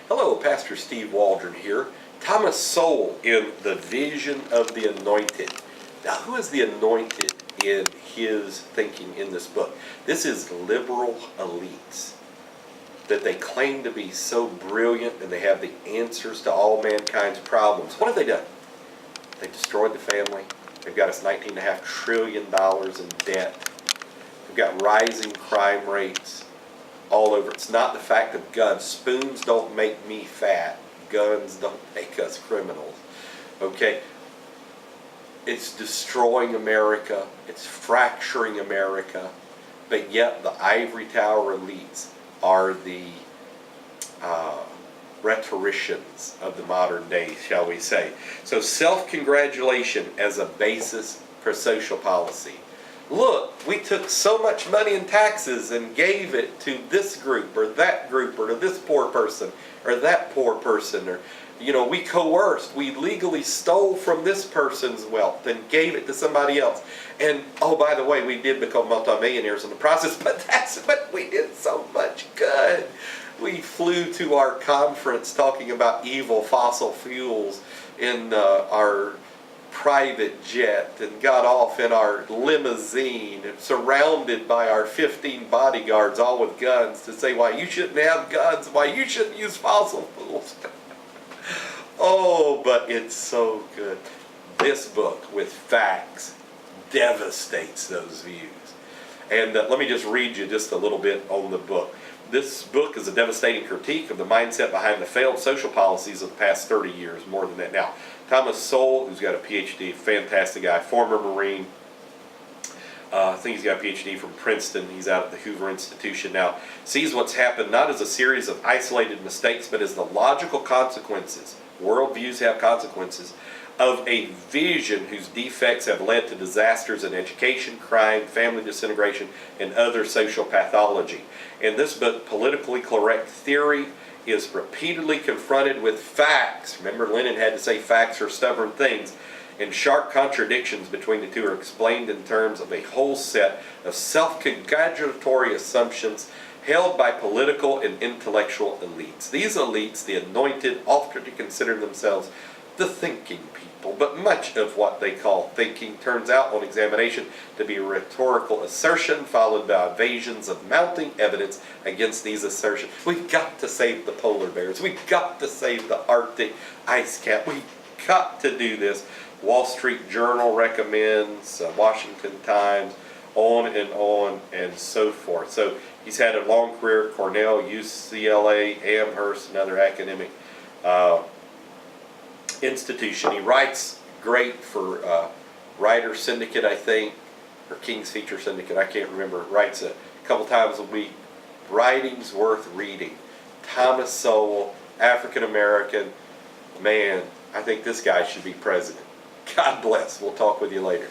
Hello, Pastor Steve Waldron here. Thomas Sowell in The Vision of the Anointed. Now, who is the anointed in his thinking in this book? This is liberal elites that they claim to be so brilliant and they have the answers to all mankind's problems. What have they done? They destroyed the family. They've got us $19.5 trillion in debt. We've got rising crime rates all over. It's not the fact of guns. Spoons don't make me fat. Guns don't make us criminals. Okay? It's destroying America. It's fracturing America. But yet the ivory tower elites are the rhetoricians of the modern day, shall we say. So self-congratulation as a basis for social policy. Look, we took so much money in taxes and gave it to this group or that group or to this poor person or that poor person, or we coerced, we legally stole from this person's wealth and gave it to somebody else. And oh, by the way, we did become multimillionaires in the process, but we did so much good. We flew to our conference talking about evil fossil fuels in our private jet and got off in our limousine surrounded by our 15 bodyguards, all with guns, to say why you shouldn't have guns, why you shouldn't use fossil fuels. Oh, but it's so good. This book with facts devastates those views. And let me just read you just a little bit on the book. This book is a devastating critique of the mindset behind the failed social policies of the past 30 years, more than that now. Thomas Sowell, who's got a PhD, fantastic guy, former Marine. I think he's got a PhD from Princeton. He's out at the Hoover Institution now. Sees what's happened not as a series of isolated mistakes, but as the logical consequences. Worldviews have consequences of a vision whose defects have led to disasters in education, crime, family disintegration, and other social pathology. In this book, politically correct theory is repeatedly confronted with facts. Remember, Lenin had to say facts are stubborn things. And sharp contradictions between the two are explained in terms of a whole set of self-congratulatory assumptions held by political and intellectual elites. These elites, the anointed, often consider themselves the thinking people, but much of what they call thinking turns out on examination to be rhetorical assertion followed by evasions of mounting evidence against these assertions. We've got to save the polar bears. We've got to save the Arctic ice cap. We've got to do this. Wall Street Journal recommends, Washington Times, on and so forth. So he's had a long career at Cornell, UCLA, Amherst, and other academic institution. He writes great for Writer Syndicate, I think, or King's Feature Syndicate, I can't remember. Writes a couple times a week. Writings worth reading. Thomas Sowell, African American, man, I think this guy should be president. God bless. We'll talk with you later.